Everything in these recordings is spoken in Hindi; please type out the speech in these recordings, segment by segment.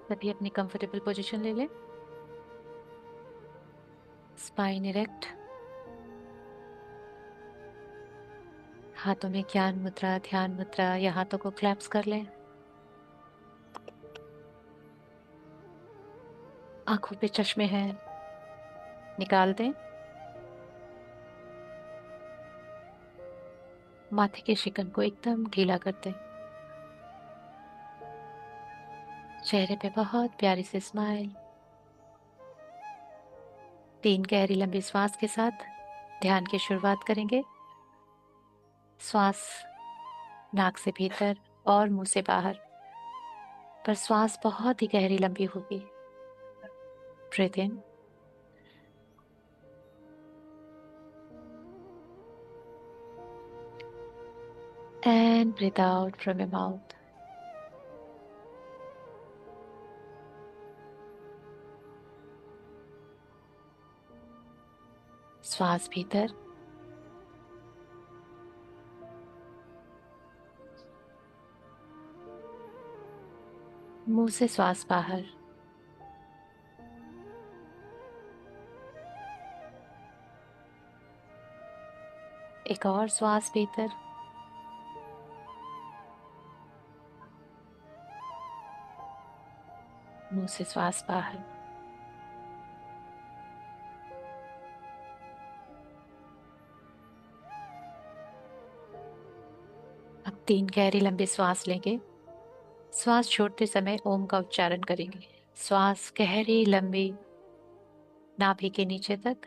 तभी अपनी कंफर्टेबल पोजीशन ले लें। Spine erect. हाथों में ज्ञान मुद्रा, ध्यान मुद्रा या हाथों को क्लैप्स कर लें। आंखों पे चश्मे हैं, निकाल दें। माथे के शिकन को एकदम ढीला कर दें। चेहरे पे बहुत प्यारी सी स्माइल। 3 गहरी लंबी श्वास के साथ ध्यान की शुरुआत करेंगे। श्वास नाक से भीतर और मुंह से बाहर, पर श्वास बहुत ही गहरी लंबी होगी। Breathe in and breathe out from your mouth. श्वास भीतर, मुंह से श्वास बाहर। एक और श्वास भीतर, मुंह से श्वास बाहर। अब 3 गहरी लंबी श्वास लेंगे। श्वास छोड़ते समय ओम का उच्चारण करेंगे। श्वास गहरी लंबी नाभि के नीचे तक,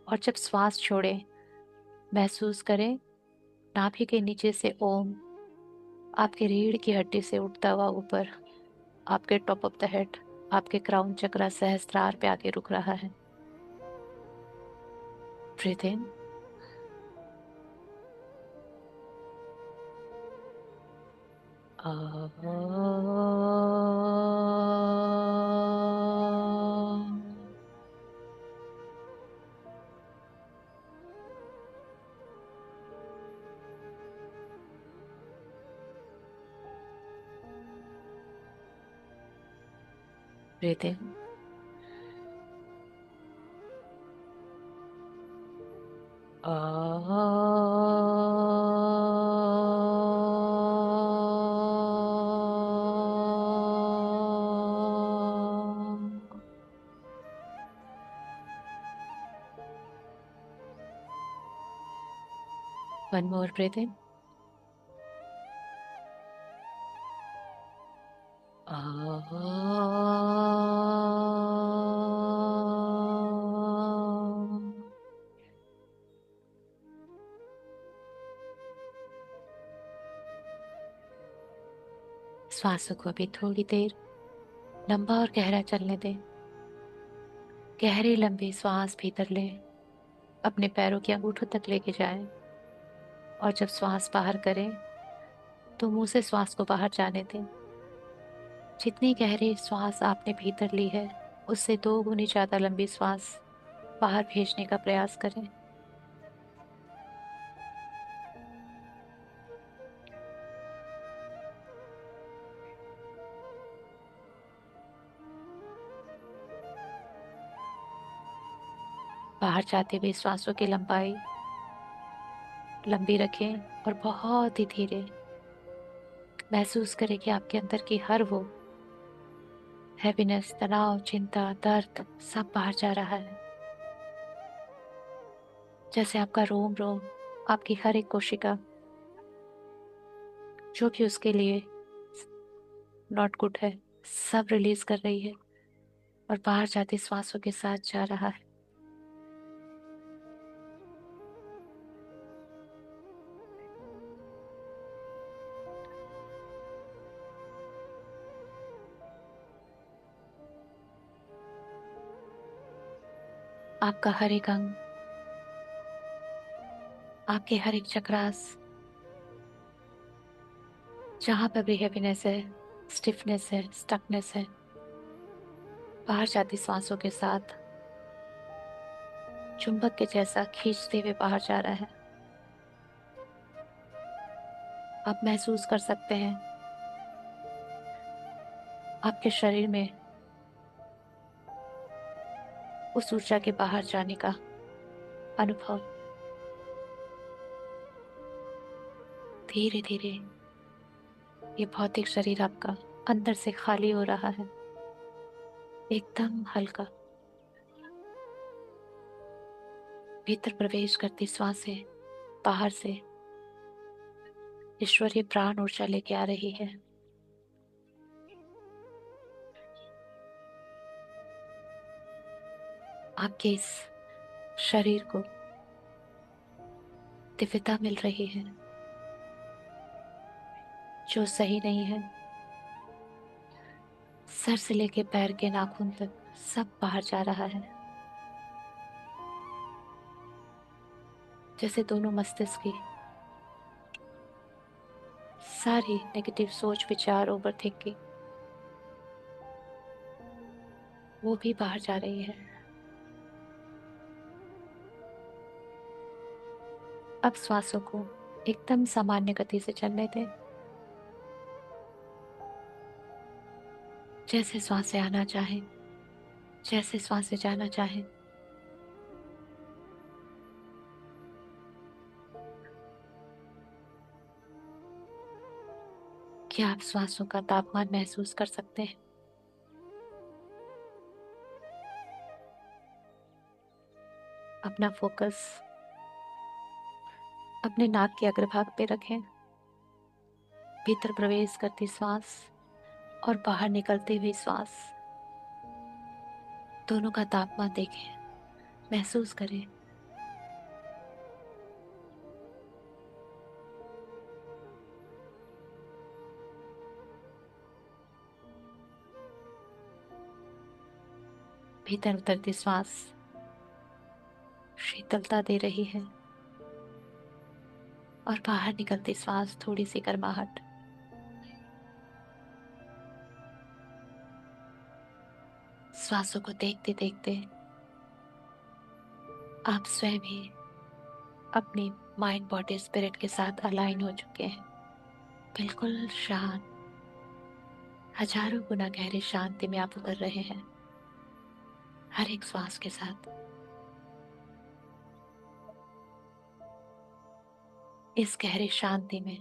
और जब श्वास छोड़ें महसूस करें नाभि के नीचे से ओम आपके रीढ़ की हड्डी से उठता हुआ ऊपर आपके टॉप ऑफ द हेड, आपके क्राउन चक्रा सहस्त्रार पे आके रुक रहा है। Breathe in breathe in one more breathe in श्वासों को अभी थोड़ी देर लंबा और गहरा चलने दें। गहरी लंबी श्वास भीतर लें, अपने पैरों के अंगूठों तक लेके जाएं, और जब श्वास बाहर करें तो मुंह से श्वास को बाहर जाने दें। जितनी गहरी श्वास आपने भीतर ली है उससे 2 गुनी ज्यादा लंबी श्वास बाहर भेजने का प्रयास करें। बाहर जाते हुए श्वासों की लंबाई लंबी रखें और बहुत ही धीरे महसूस करें कि आपके अंदर की हर वो हैप्पीनेस, तनाव, चिंता, दर्द सब बाहर जा रहा है। जैसे आपका रोम रोम, आपकी हर एक कोशिका जो भी उसके लिए नॉट गुड है सब रिलीज कर रही है और बाहर जाते श्वासों के साथ जा रहा है। आपका हर एक अंग, आपके हर एक चक्रास, जहां पर भी हैप्पीनेस है, स्टिफनेस है, स्टकनेस है, बाहर जाती सांसों के साथ चुंबक के जैसा खींचते हुए बाहर जा रहा है। आप महसूस कर सकते हैं आपके शरीर में उस ऊर्जा के बाहर जाने का अनुभव। धीरे धीरे ये भौतिक शरीर आपका अंदर से खाली हो रहा है, एकदम हल्का। भीतर प्रवेश करती सांसें बाहर से ईश्वरीय प्राण ऊर्जा लेके आ रही है। आपके इस शरीर को दिव्यता मिल रही है। जो सही नहीं है, सर से लेके पैर के नाखून तक सब बाहर जा रहा है। जैसे दोनों मस्तिष्क की सारी नेगेटिव सोच विचार ओवर थिंकिंग वो भी बाहर जा रही है। अब श्वासों को एकदम सामान्य गति से चलने दें। जैसे श्वासें आना चाहे, जैसे श्वासें जाना चाहे। क्या आप श्वासों का तापमान महसूस कर सकते हैं? अपना फोकस अपने नाक के अग्रभाग पे रखें। भीतर प्रवेश करती श्वास और बाहर निकलती हुई श्वास, दोनों का तापमान देखें, महसूस करें। भीतर उतरती श्वास शीतलता दे रही है और बाहर निकलती श्वास थोड़ी सी गर्माहट। श्वासों को देखते देखते आप स्वयं ही अपनी माइंड बॉडी स्पिरिट के साथ अलाइन हो चुके हैं। बिल्कुल शांत, हजारों गुना गहरी शांति में आप उतर रहे हैं हर एक श्वास के साथ। इस गहरी शांति में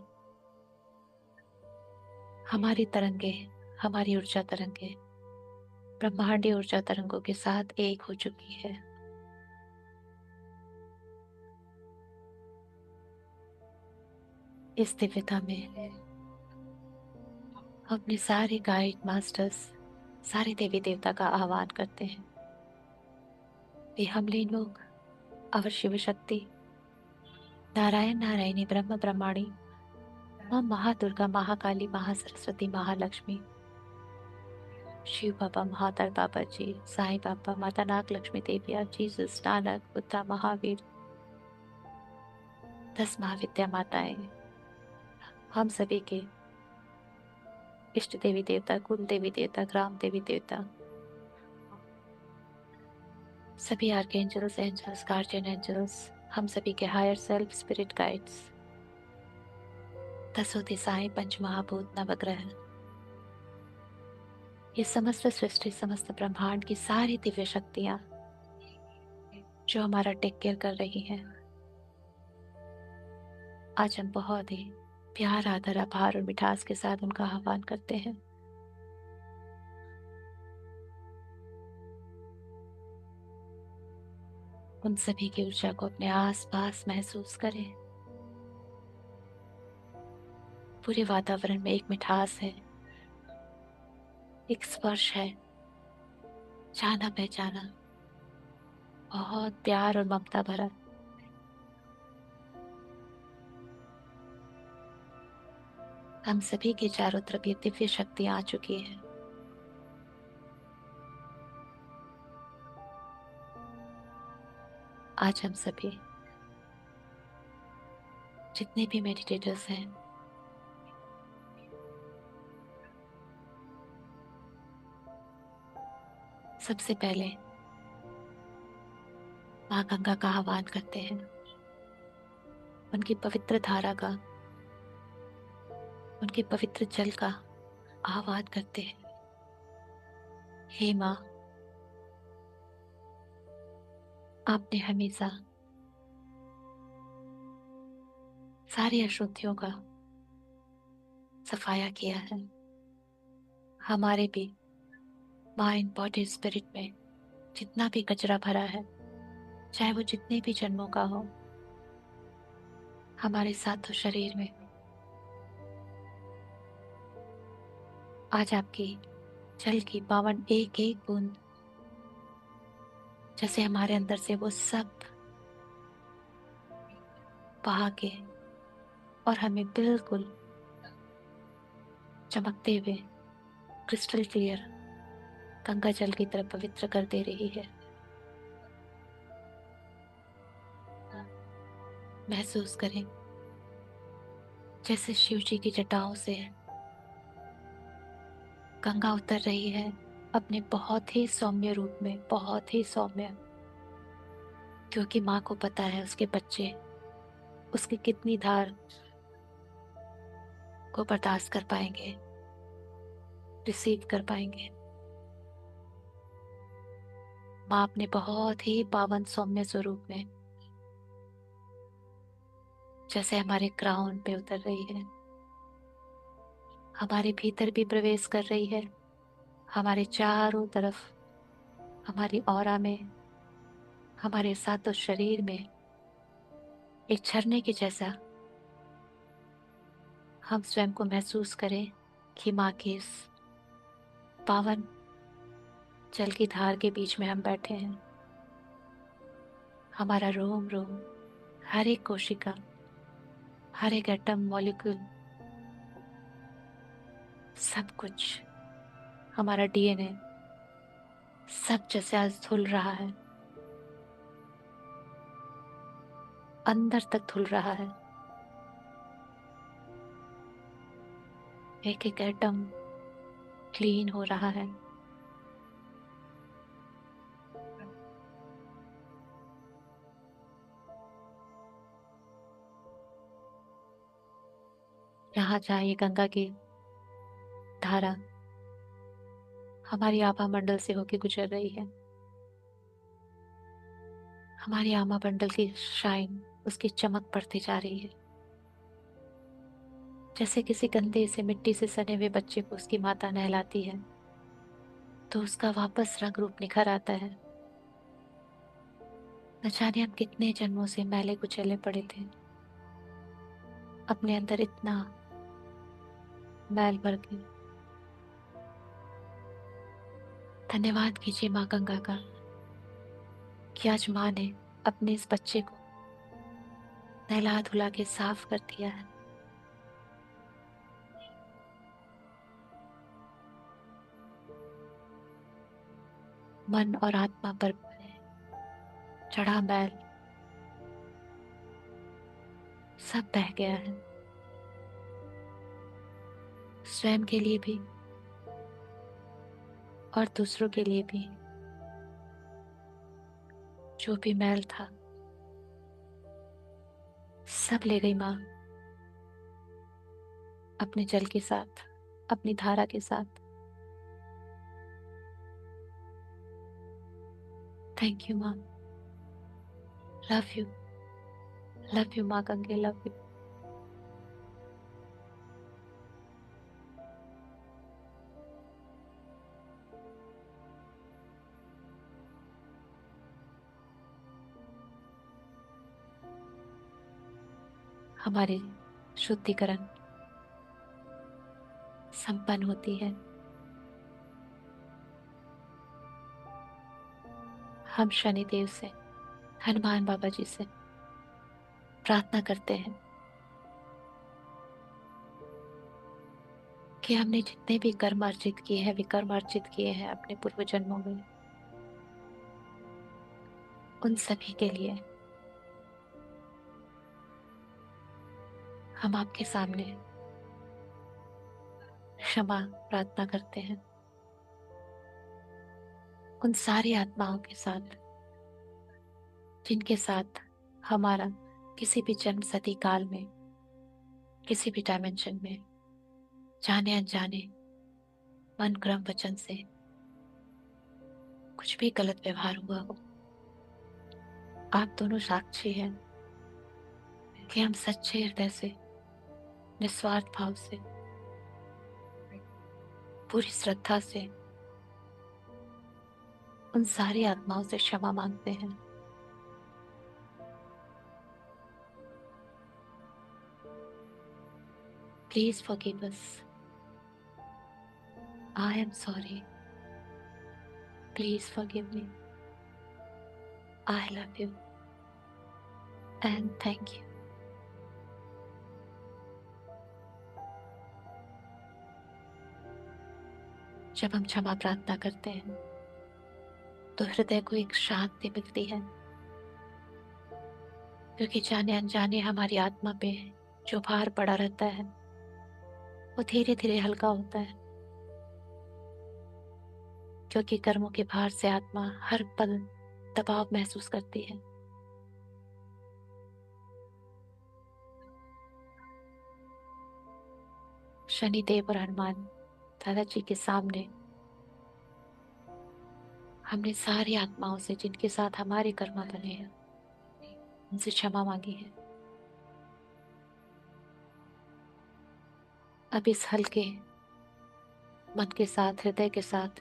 हमारी तरंगे, हमारी ऊर्जा तरंगे ब्रह्मांडीय ऊर्जा तरंगों के साथ एक हो चुकी है। इस दिव्यता में अपने सारे गाइड मास्टर्स, सारे देवी देवता का आह्वान करते हैं। वे हमलीन लोग, अवर शिव शक्ति, नारायण नारायणी, ब्रह्म ब्रह्माणी, माँ महादुर्गा, महाकाली, महासरस्वती, महालक्ष्मी, शिव बाबा, महातर बाबा जी, साईं बाबा, माता नाग लक्ष्मी देविया, जीसस, नानक, बुद्धा, महावीर, 10 महाविद्या माताएं, हम सभी के इष्ट देवी देवता, कुल देवी देवता, ग्राम देवी देवता, सभी आर्कएंजल्स, एंजल्स, गार्जियन एंजल्स, हम सभी के हायर सेल्फ स्पिरिट गाइड्स, 10 दिशाएं, पंच महाभूत, नवग्रह, ये समस्त सृष्टि, समस्त ब्रह्मांड की सारी दिव्य शक्तियां जो हमारा टेक केयर कर रही हैं, आज हम बहुत ही प्यार, आदर, आभार और मिठास के साथ उनका आह्वान करते हैं। उन सभी की ऊर्जा को अपने आसपास महसूस करें। पूरे वातावरण में एक मिठास है, एक स्पर्श है, जाना पहचाना, बहुत प्यार और ममता भरा। हम सभी के चारों तरफ ये दिव्य शक्ति आ चुकी है। आज हम सभी जितने भी मेडिटेटर्स हैं, सबसे पहले माँ गंगा का आह्वान करते हैं, उनकी पवित्र धारा का, उनके पवित्र जल का आह्वान करते हैं। हे माँ, आपने हमेशा सारी अशुद्धियों का सफाया किया है। हमारे भी माइंड बॉडी स्पिरिट में जितना भी कचरा भरा है, चाहे वो जितने भी जन्मों का हो, हमारे साथ तो शरीर में आज आपकी जल की पावन एक एक बूंद जैसे हमारे अंदर से वो सब बहा के और हमें बिल्कुल चमकते हुए क्रिस्टल क्लियर गंगा जल की तरह पवित्र कर दे रही है। महसूस करें जैसे शिव जी की जटाओं से गंगा उतर रही है अपने बहुत ही सौम्य रूप में, बहुत ही सौम्य, क्योंकि माँ को पता है उसके बच्चे उसकी कितनी धार को बर्दाश्त कर पाएंगे, रिसीव कर पाएंगे। माँ अपने बहुत ही पावन सौम्य स्वरूप में जैसे हमारे क्राउन पे उतर रही है, हमारे भीतर भी प्रवेश कर रही है, हमारे चारों तरफ, हमारी ऑरा में, हमारे सातों शरीर में एक झरने के जैसा हम स्वयं को महसूस करें कि माँ के इस पावन जल की धार के बीच में हम बैठे हैं। हमारा रोम रोम, हर एक कोशिका, हर एक एटम मॉलिक्यूल, सब कुछ, हमारा डीएनए सब जैसे आज धुल रहा है, अंदर तक धुल रहा है। एक एक एटम क्लीन हो रहा है। यहाँ जहाँ ये गंगा की धारा हमारी आभा मंडल से होके गुजर रही है, हमारी आभा मंडल की शाइन, उसकी चमक बढ़ती जा रही है। जैसे किसी गंदे से मिट्टी से सने हुए बच्चे को उसकी माता नहलाती है तो उसका वापस रंग रूप निखर आता है। न जाने हम कितने जन्मों से मैले कुचले पड़े थे, अपने अंदर इतना मैल भर के। धन्यवाद कीजिए माँ गंगा का कि आज माँ ने अपने इस बच्चे को नहला धुला के साफ कर दिया है। मन और आत्मा पर चढ़ा मैल सब बह गया है, स्वयं के लिए भी और दूसरों के लिए भी। जो भी मैल था सब ले गई माँ अपने जल के साथ, अपनी धारा के साथ। थैंक यू माँ, लव यू, लव यू माँ गंगे, लव यू। हमारी शुद्धिकरण संपन्न होती है। हम शनिदेव से, हनुमान बाबा जी से प्रार्थना करते हैं कि हमने जितने भी कर्म अर्जित किए हैं, विकर्म अर्जित किए हैं अपने पूर्व जन्मों में, उन सभी के लिए हम आपके सामने क्षमा प्रार्थना करते हैं। उन सारी आत्माओं के साथ जिनके साथ हमारा किसी भी जन्म सदी काल में, किसी भी डायमेंशन में, जाने अनजाने, मन क्रम वचन से कुछ भी गलत व्यवहार हुआ हो, आप दोनों साक्षी हैं कि हम सच्चे हृदय से, निस्वार्थ भाव से, पूरी श्रद्धा से उन सारी आत्माओं से क्षमा मांगते हैं। Please forgive us. I am sorry. Please forgive me. I love you and thank you. जब हम क्षमा प्रार्थना करते हैं तो हृदय को एक शांति मिलती है, क्योंकि जाने अनजाने हमारी आत्मा पे जो भार पड़ा रहता है वो धीरे धीरे हल्का होता है, क्योंकि कर्मों के भार से आत्मा हर पल दबाव महसूस करती है। शनिदेव और हनुमान दादाजी के सामने हमने सारी आत्माओं से जिनके साथ हमारे कर्म बने हैं उनसे क्षमा मांगी है। अब इस हल्के मन के साथ, हृदय के साथ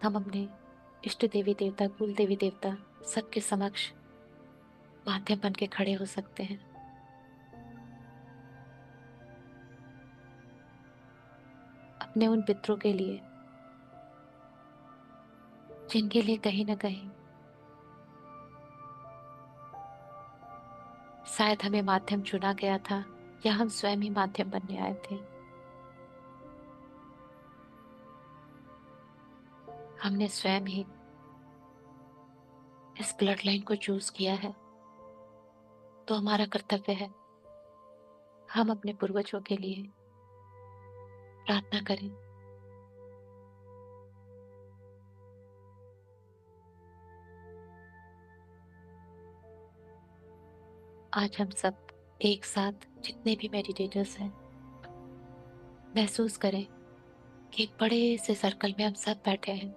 हम अपने इष्ट देवी देवता, कुल देवी देवता सबके समक्ष माध्यम बन के खड़े हो सकते हैं। अपने उन पितरों के लिए जिनके लिए कहीं ना कहीं शायद हमें माध्यम चुना गया था, या हम स्वयं ही माध्यम बनने आए थे। हमने स्वयं ही इस ब्लड लाइन को चूज किया है, तो हमारा कर्तव्य है हम अपने पूर्वजों के लिए प्रार्थना करें। आज हम सब एक साथ, जितने भी मेडिटेटर्स हैं, महसूस करें कि एक बड़े से सर्कल में हम सब बैठे हैं।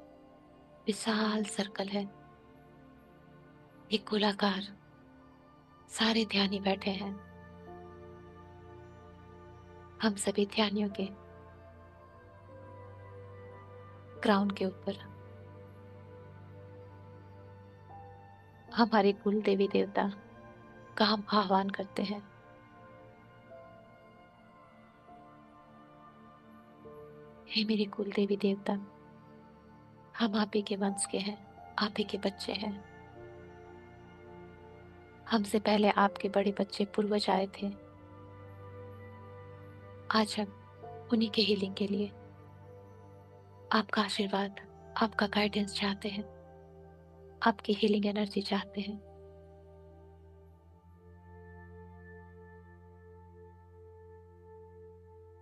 विशाल सर्कल है, एक गोलाकार, सारे ध्यानी बैठे हैं। हम सभी ध्यानियों के ग्राउंड के ऊपर हमारे कुल देवी देवता का हम आह्वान करते हैं। हे मेरे कुल देवी देवता, हम आप ही के वंश के हैं, आप ही के बच्चे हैं। हमसे पहले आपके बड़े बच्चे पूर्वज आए थे। आज हम उन्हीं के हीलिंग के लिए आपका आशीर्वाद, आपका गाइडेंस चाहते हैं, आपकी हीलिंग एनर्जी चाहते हैं।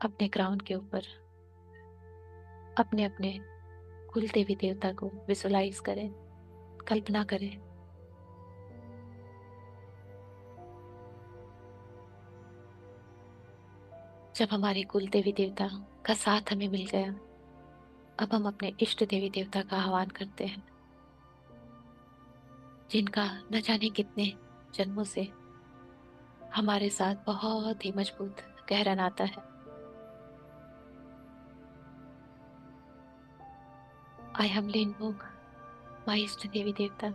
अपने ग्राउंड के ऊपर अपने अपने कुल देवी देवता को विजुलाइज करें, कल्पना करें। जब हमारे कुल देवी देवता का साथ हमें मिल गया, अब हम अपने इष्ट देवी देवता का आह्वान करते हैं, जिनका न जाने कितने जन्मों से हमारे साथ बहुत ही मजबूत गहरा नाता है। आई humbly invoke माई इष्ट देवी देवता,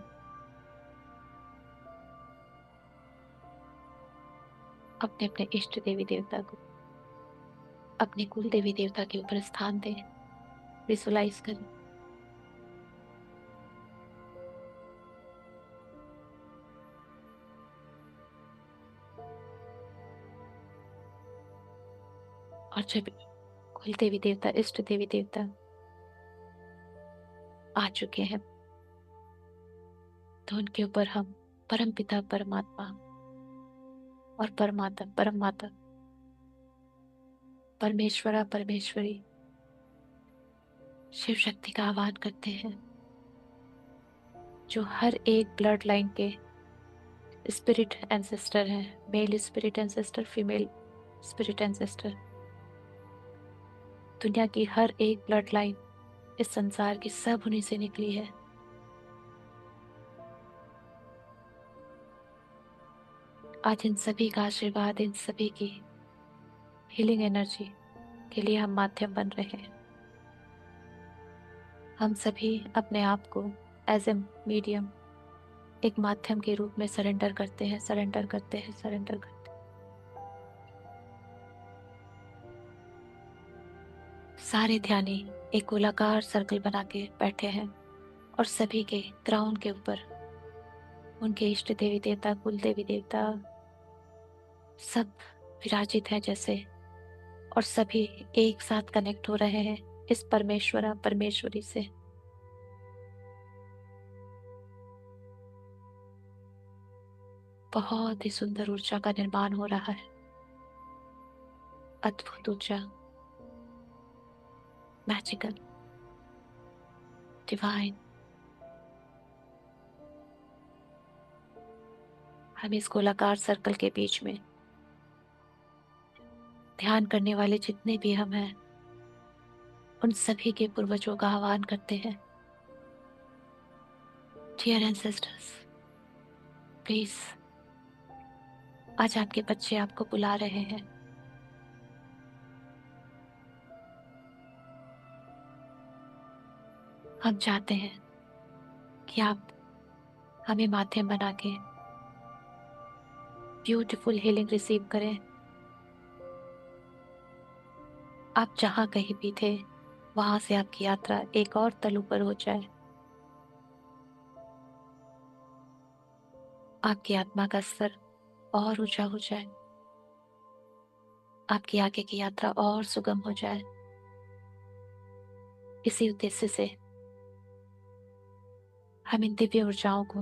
अपने अपने इष्ट देवी देवता को अपने कुल देवी देवता के ऊपर स्थान दें, विजुलाइज करें। और जब कुल देवी देवता, इष्ट देवी देवता आ चुके हैं, तो उनके ऊपर हम परम पिता परमात्मा और परमात्मा परम माता परमेश्वरा परमेश्वरी शिव शक्ति का आह्वान करते हैं, जो हर एक ब्लड लाइन के स्पिरिट एंसेस्टर हैं। Male spirit ancestor, female spirit ancestor, दुनिया की हर एक ब्लड लाइन इस संसार की सब उन्हीं से निकली है। आज इन सभी का आशीर्वाद, इन सभी की हीलिंग एनर्जी के लिए हम माध्यम बन रहे हैं। हम सभी अपने आप को एज ए मीडियम, एक माध्यम के रूप में सरेंडर करते हैं, सरेंडर करते हैं, सरेंडर करते हैं। सारे ध्यानी एक गोलाकार सर्कल बना के बैठे हैं और सभी के क्राउन के ऊपर उनके इष्ट देवी देवता, कुल देवी देवता सब विराजित हैं जैसे, और सभी एक साथ कनेक्ट हो रहे हैं इस परमेश्वरा परमेश्वरी से। बहुत ही सुंदर ऊर्जा का निर्माण हो रहा है, अद्भुत ऊर्जा, मैजिकल, डिवाइन। हम इस गोलाकार सर्कल के बीच में ध्यान करने वाले जितने भी हम हैं, उन सभी के पूर्वजों का आह्वान करते हैं। डियर एंसेस्टर्स, प्लीज, आज आपके बच्चे आपको बुला रहे हैं। हम चाहते हैं कि आप हमें माध्यम बना के ब्यूटीफुल हीलिंग रिसीव करें। आप जहां कहीं भी थे, वहां से आपकी यात्रा एक और तल ऊपर हो जाए। आपकी आत्मा का स्तर और ऊंचा हो जाए, आपकी आगे की यात्रा और सुगम हो जाए। इसी उद्देश्य से हम इन दिव्य ऊर्जाओं को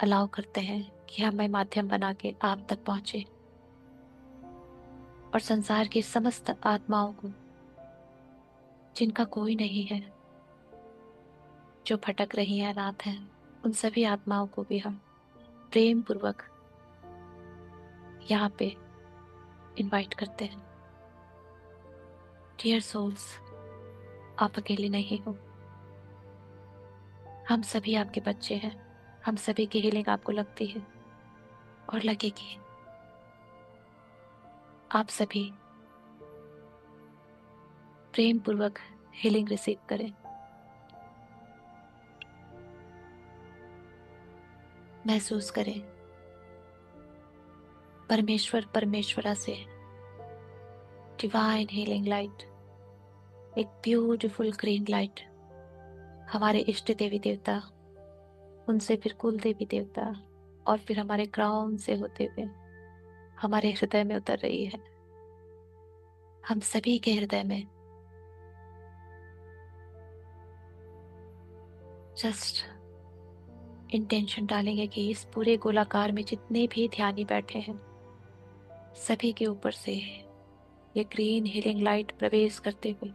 अलाउ करते हैं कि हमें माध्यम बना के आप तक पहुंचे और संसार की समस्त आत्माओं को, जिनका कोई नहीं है, जो भटक रही हैं, अनाथ हैं, उन सभी आत्माओं को भी हम प्रेम पूर्वक यहाँ पे इनवाइट करते हैं। डियर सोल्स, आप अकेले नहीं हो। हम सभी आपके बच्चे हैं। हम सभी की हीलिंग आपको लगती है और लगेगी। आप सभी प्रेम पूर्वक हीलिंग रिसीव करें। महसूस करें परमेश्वर परमेश्वरा से डिवाइन हीलिंग लाइट, एक ब्यूटीफुल ग्रीन लाइट हमारे इष्ट देवी देवता, उनसे फिर कुल देवी देवता, और फिर हमारे क्राउन से होते हुए हमारे हृदय में उतर रही है। हम सभी के हृदय में जस्ट इंटेंशन डालेंगे कि इस पूरे गोलाकार में जितने भी ध्यानी बैठे हैं, सभी के ऊपर से ये ग्रीन हीलिंग लाइट प्रवेश करते हुए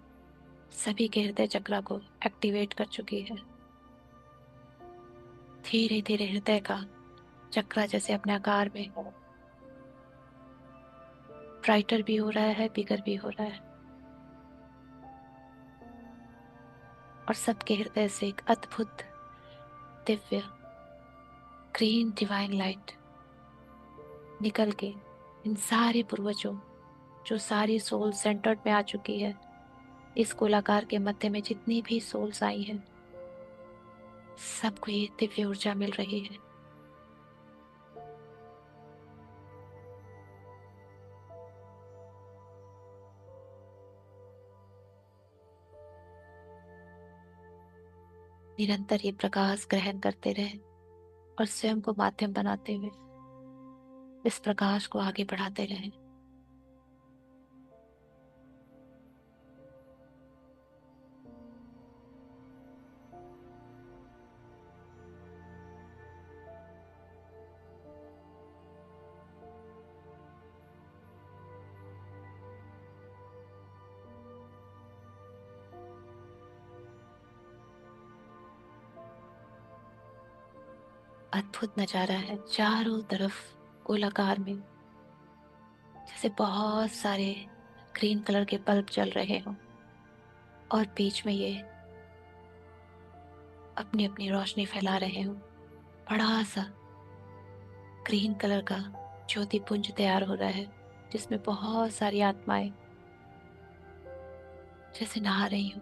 सभी के हृदय चक्र को एक्टिवेट कर चुकी है। धीरे धीरे हृदय का चक्र जैसे अपने आकार में ब्राइटर भी हो रहा है, बिगर भी हो रहा है, और सबके हृदय से एक अद्भुत दिव्य ग्रीन डिवाइन लाइट निकल के इन सारे पूर्वजों, जो सारी सोल सेंटर्ड में आ चुकी है, इस गोलाकार के मध्य में जितनी भी सोल्स आई हैं, सबको ये दिव्य ऊर्जा मिल रही है। निरंतर ये प्रकाश ग्रहण करते रहे और स्वयं को माध्यम बनाते हुए इस प्रकाश को आगे बढ़ाते रहे। अद्भुत नजारा है, चारों तरफ गोलाकार में जैसे बहुत सारे ग्रीन कलर के बल्ब जल रहे हो। और बीच में ये अपनी अपनी रोशनी फैला रहे हो। बड़ा सा ग्रीन कलर का ज्योति पुंज तैयार हो रहा है, जिसमें बहुत सारी आत्माएं जैसे नहा रही हो।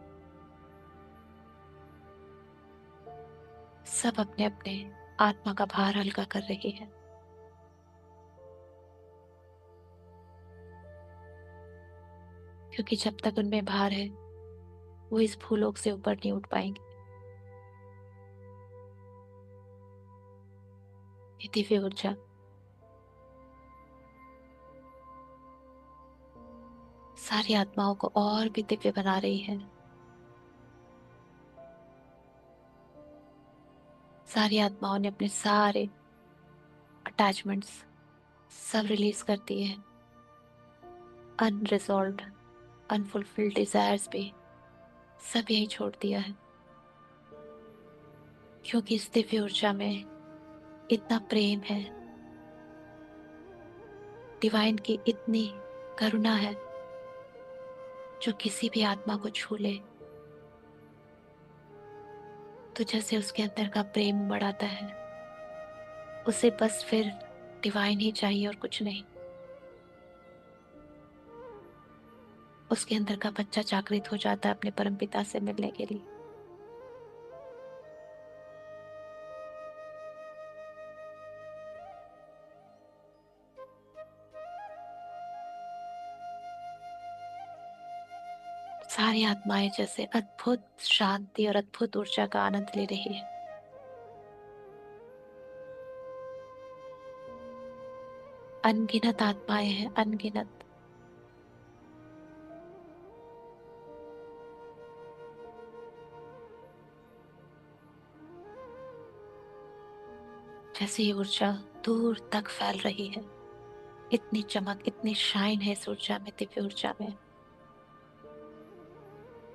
सब अपने अपने आत्मा का भार हल्का कर रही है। क्योंकि जब तक उनमें भार है, वो इस भूलोक से ऊपर नहीं उठ पाएंगे। ये दिव्य ऊर्जा सारी आत्माओं को और भी दिव्य बना रही है। सारी आत्माओं ने अपने सारे अटैचमेंट्स सब रिलीज कर दिए हैं। अनरिजॉल्व्ड अनफुलफिल्ड डिजायर्स भी सब यही छोड़ दिया है। क्योंकि इस दिव्य ऊर्जा में इतना प्रेम है, डिवाइन की इतनी करुणा है, जो किसी भी आत्मा को छू ले तो जैसे उसके अंदर का प्रेम बढ़ाता है। उसे बस फिर डिवाइन ही चाहिए और कुछ नहीं। उसके अंदर का बच्चा जागृत हो जाता है अपने परमपिता से मिलने के लिए। सारी आत्माएं जैसे अद्भुत शांति और अद्भुत ऊर्जा का आनंद ले रही है। अनगिनत आत्माएं हैं, अनगिनत। जैसे ये ऊर्जा दूर तक फैल रही है। इतनी चमक, इतनी शाइन है इस ऊर्जा में, दिव्य ऊर्जा में।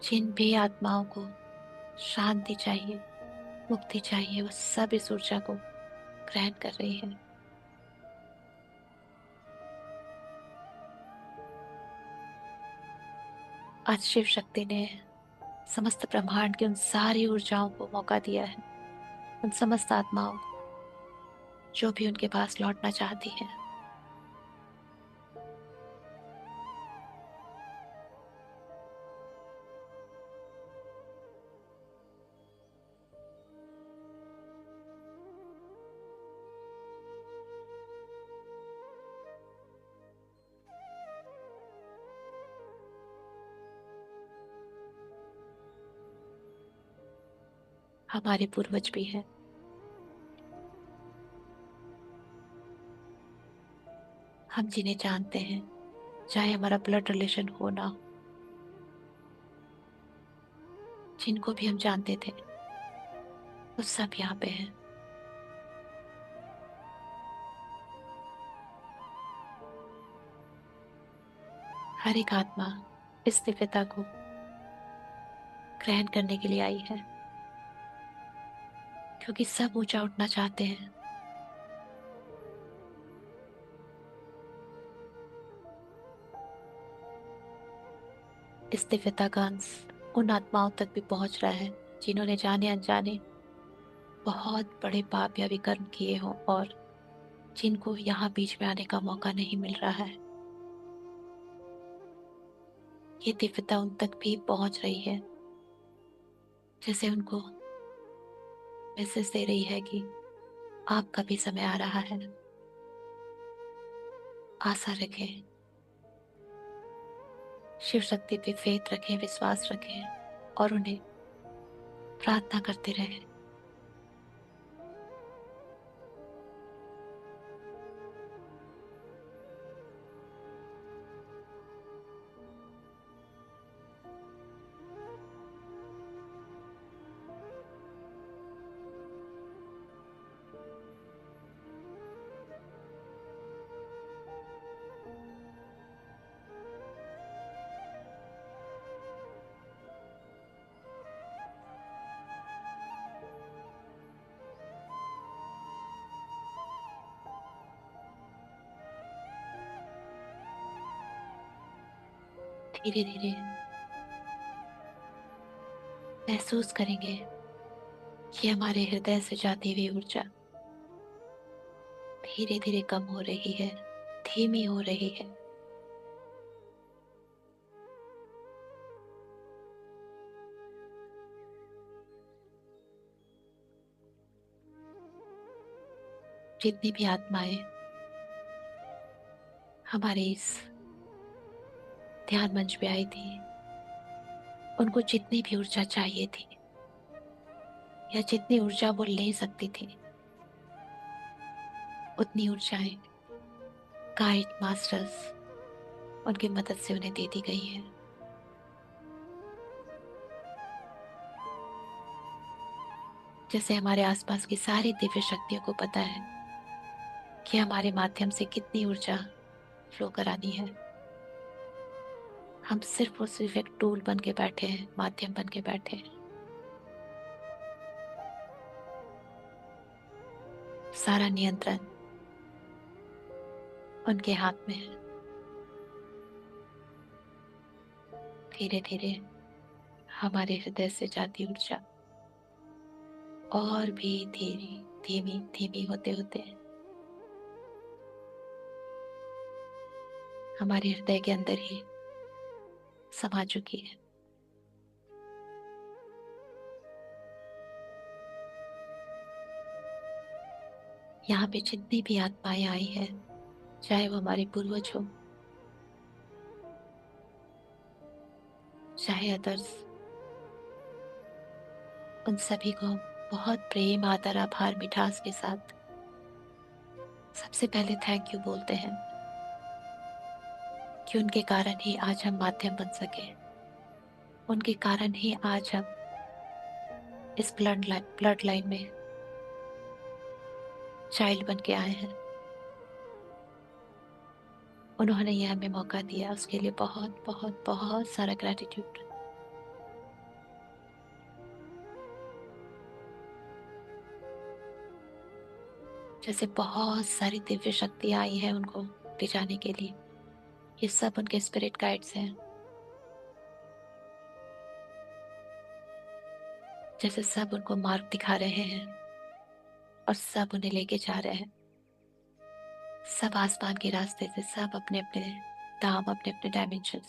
जिन भी आत्माओं को शांति चाहिए, मुक्ति चाहिए, वो सब इस ऊर्जा को ग्रहण कर रही है। आज शिव शक्ति ने समस्त ब्रह्मांड की उन सारी ऊर्जाओं को मौका दिया है, उन समस्त आत्माओं को जो भी उनके पास लौटना चाहती है। हमारे पूर्वज भी हैं। हम जिन्हें जानते हैं, चाहे हमारा ब्लड रिलेशन हो ना हो, जिनको भी हम जानते थे, वो सब यहाँ पे हैं। हर एक आत्मा इस दिव्यता को ग्रहण करने के लिए आई है। क्योंकि सब ऊंचा उठना चाहते हैं। इस दिव्यता का अंश उन आत्माओं तक भी पहुंच रहा है जिन्होंने जाने अनजाने बहुत बड़े पाप या विकर्म किए हों, और जिनको यहाँ बीच में आने का मौका नहीं मिल रहा है। ये दिव्यता उन तक भी पहुंच रही है। जैसे उनको मैसेज दे रही है कि आपका भी समय आ रहा है। आशा रखें, शिव शक्ति पे फेथ रखें, विश्वास रखें और उन्हें प्रार्थना करते रहें। धीरे धीरे महसूस करेंगे कि हमारे हृदय से जाती हुई ऊर्जा धीरे धीरे कम हो रही है, धीमी हो रही है। जितनी भी आत्माएं हमारे इस ध्यान मंच पे आई थी, उनको जितनी भी ऊर्जा चाहिए थी या जितनी ऊर्जा वो ले सकती थी, उतनी ऊर्जाएं गाइड मास्टर्स उनकी मदद से उन्हें दे दी गई है। जैसे हमारे आसपास की सारी दिव्य शक्तियों को पता है कि हमारे माध्यम से कितनी ऊर्जा फ्लो करानी है। हम सिर्फ और सिर्फ एक टूल बन के बैठे हैं, माध्यम बन के बैठे हैं। सारा नियंत्रण उनके हाथ में है। धीरे धीरे हमारे हृदय से जाती ऊर्जा और भी धीरे धीमी धीमी होते होते हमारे हृदय के अंदर ही समा चुकी है। यहाँ पे जितनी भी आत्माएं आई हैं, चाहे वो हमारे पूर्वज हो, चाहे अदर्स, उन सभी को बहुत प्रेम आदर आभार मिठास के साथ सबसे पहले थैंक यू बोलते हैं कि उनके कारण ही आज हम माध्यम बन सके। उनके कारण ही आज हम इस ब्लड लाइन में चाइल्ड बन के आए हैं। उन्होंने यह हमें मौका दिया, उसके लिए बहुत बहुत बहुत सारा ग्रेटिट्यूड। जैसे बहुत सारी दिव्य शक्तियां आई हैं उनको ले जाने के लिए, ये सब उनके स्पिरिट गाइड्स हैं। जैसे सब उनको मार्ग दिखा रहे हैं और सब उन्हें लेके जा रहे हैं। सब आसमान के रास्ते से, सब अपने अपने धाम, अपने अपने डायमेंशन,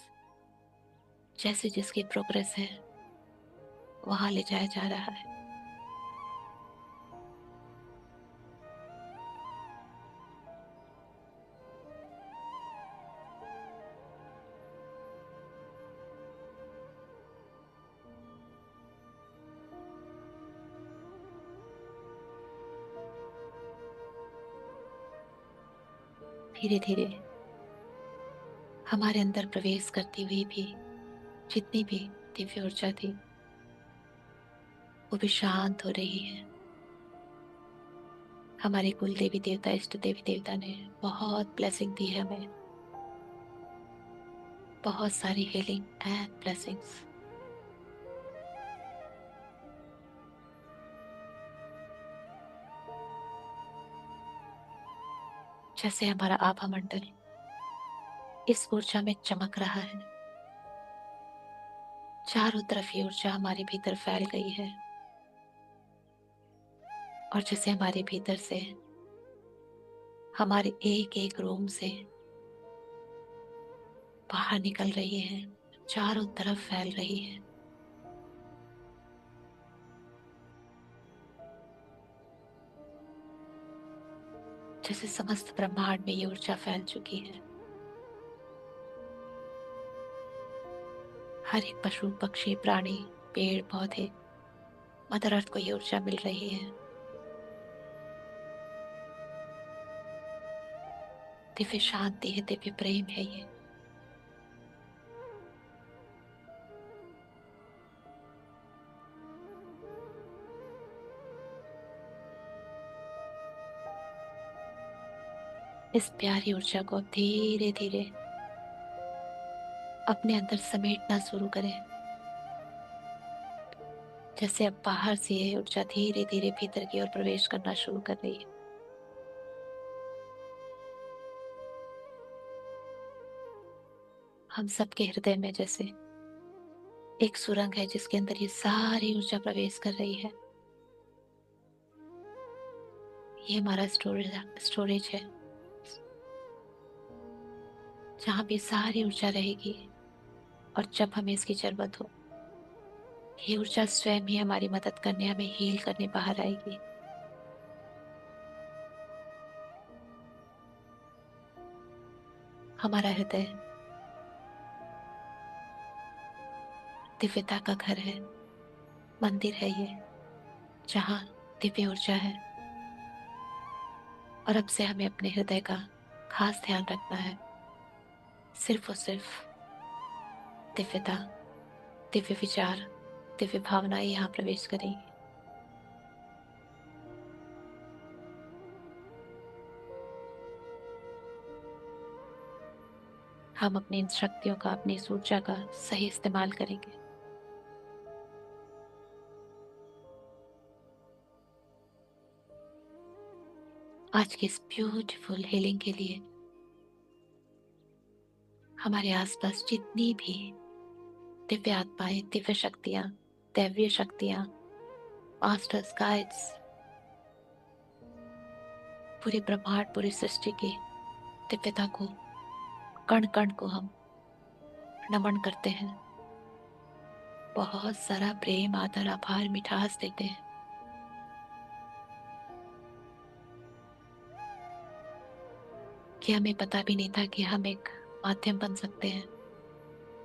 जैसे जिसकी प्रोग्रेस है वहां ले जाया जा रहा है। धीरे धीरे हमारे अंदर प्रवेश करती हुई भी जितनी भी दिव्य ऊर्जा थी, वो भी शांत हो रही है। हमारे कुल देवी देवता, इष्ट देवी देवता ने बहुत ब्लेसिंग दी है हमें, बहुत सारी हीलिंग एंड ब्लेसिंग्स। जैसे हमारा आभा मंडल इस ऊर्जा में चमक रहा है, चारों तरफ ये ऊर्जा हमारे भीतर फैल गई है। और जैसे हमारे भीतर से, हमारे एक एक रूम से बाहर निकल रही है, चारों तरफ फैल रही है। जैसे समस्त ब्रह्मांड में ये ऊर्जा फैल चुकी है। हर एक पशु पक्षी प्राणी, पेड़ पौधे, मदर अर्थ को ये ऊर्जा मिल रही है। दिव्य शांति है, दिव्य प्रेम है ये। इस प्यारी ऊर्जा को अब धीरे धीरे अपने अंदर समेटना शुरू करें। जैसे अब बाहर से ये ऊर्जा धीरे धीरे भीतर की ओर प्रवेश करना शुरू कर रही है। हम सबके हृदय में जैसे एक सुरंग है जिसके अंदर ये सारी ऊर्जा प्रवेश कर रही है। ये हमारा स्टोरेज है, जहाँ पे सारी ऊर्जा रहेगी। और जब हमें इसकी जरूरत हो, ये ऊर्जा स्वयं ही हमारी मदद करने, हमें हील करने बाहर आएगी। हमारा हृदय दिव्यता का घर है, मंदिर है ये, जहाँ दिव्य ऊर्जा है। और अब से हमें अपने हृदय का खास ध्यान रखना है। सिर्फ और सिर्फ दिव्यता, दिव्य विचार, दिव्य भावनाएं यहाँ प्रवेश करेंगी। हम अपनी इन शक्तियों का, अपनी इस ऊर्जा का सही इस्तेमाल करेंगे। आज की इस ब्यूटीफुल हीलिंग के लिए हमारे आसपास जितनी भी दिव्य आत्माएं, दिव्य शक्तियां, दैवीय शक्तियां, मास्टर्स, गाइड्स, पूरे ब्रह्मांड, पूरी सृष्टि की दिव्यता को, कण कण को हम नमन करते हैं। बहुत सारा प्रेम, आदर, आभार, मिठास देते हैं। कि हमें पता भी नहीं था कि हम एक माध्यम बन सकते हैं,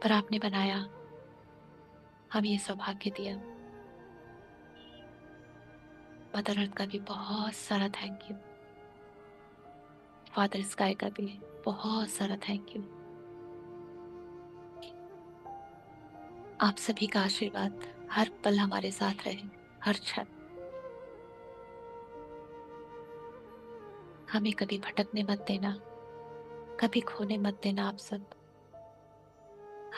पर आपने बनाया, हमें ये सौभाग्य दिया। मदर अर्थ का भी बहुत सारा थैंक यू। फादर स्काई का भी बहुत सारा थैंक यू। आप सभी का आशीर्वाद हर पल हमारे साथ रहे, हर क्षण। हमें कभी भटकने मत देना, कभी खोने मत देना। आप सब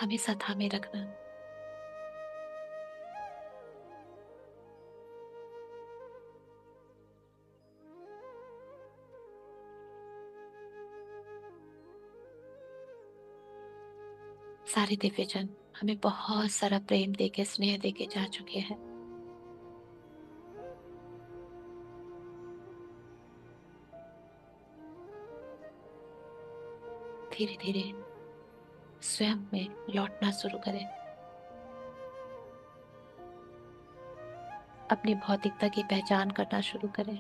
हमेशा थामे रखना। सारे दिव्यजन हमें बहुत सारा प्रेम देके, स्नेह देके जा चुके हैं। धीरे धीरे स्वयं में लौटना शुरू करें। अपनी भौतिकता की पहचान करना शुरू करें।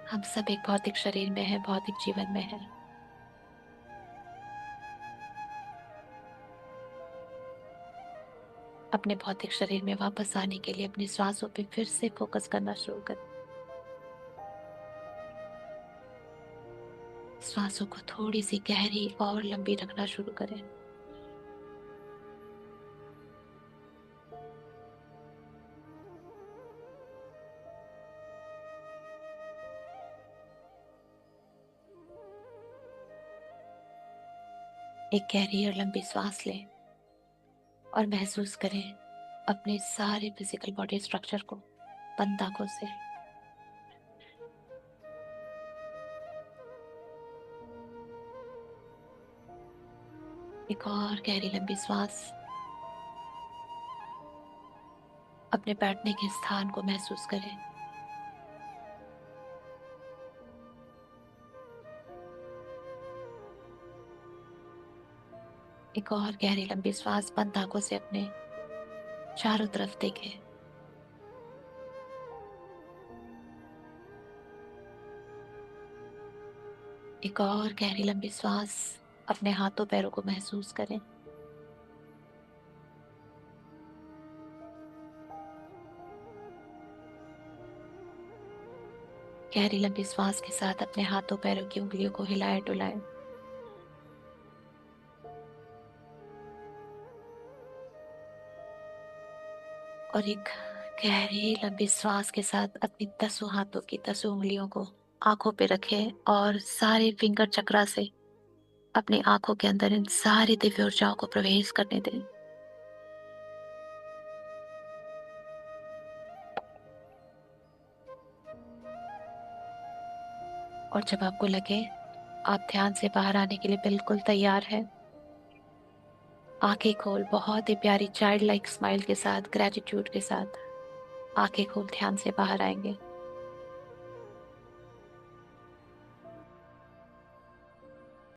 हम सब एक भौतिक शरीर में हैं, भौतिक जीवन में हैं। अपने भौतिक शरीर में वापस आने के लिए अपनी श्वासों पे फिर से फोकस करना शुरू करें। श्वासों को थोड़ी सी गहरी और लंबी रखना शुरू करें। एक गहरी और लंबी सांस लें और महसूस करें अपने सारे फिजिकल बॉडी स्ट्रक्चर को बंद आंखों से। एक और गहरी लंबी सांस। अपने बैठने के स्थान को महसूस करें। एक और गहरी लंबी सांस बंद आंखों से अपने चारों तरफ देखें। एक और गहरी लंबी सांस। अपने हाथों पैरों को महसूस करें। गहरी लंबी सांस के साथ अपने हाथों पैरों की उंगलियों को हिलाए डुलाएं। और एक गहरी लंबी सांस के साथ अपनी 10 हाथों की 10 उंगलियों को आंखों पे रखें और सारे फिंगर चक्रा से अपनी आंखों के अंदर इन सारी दिव्य ऊर्जाओं को प्रवेश करने दें। और जब आपको लगे आप ध्यान से बाहर आने के लिए बिल्कुल तैयार है। आंखें खोल, बहुत ही प्यारी चाइल्ड लाइक स्माइल के साथ, ग्रेटिट्यूड के साथ आंखें खोल, ध्यान से बाहर आएंगे।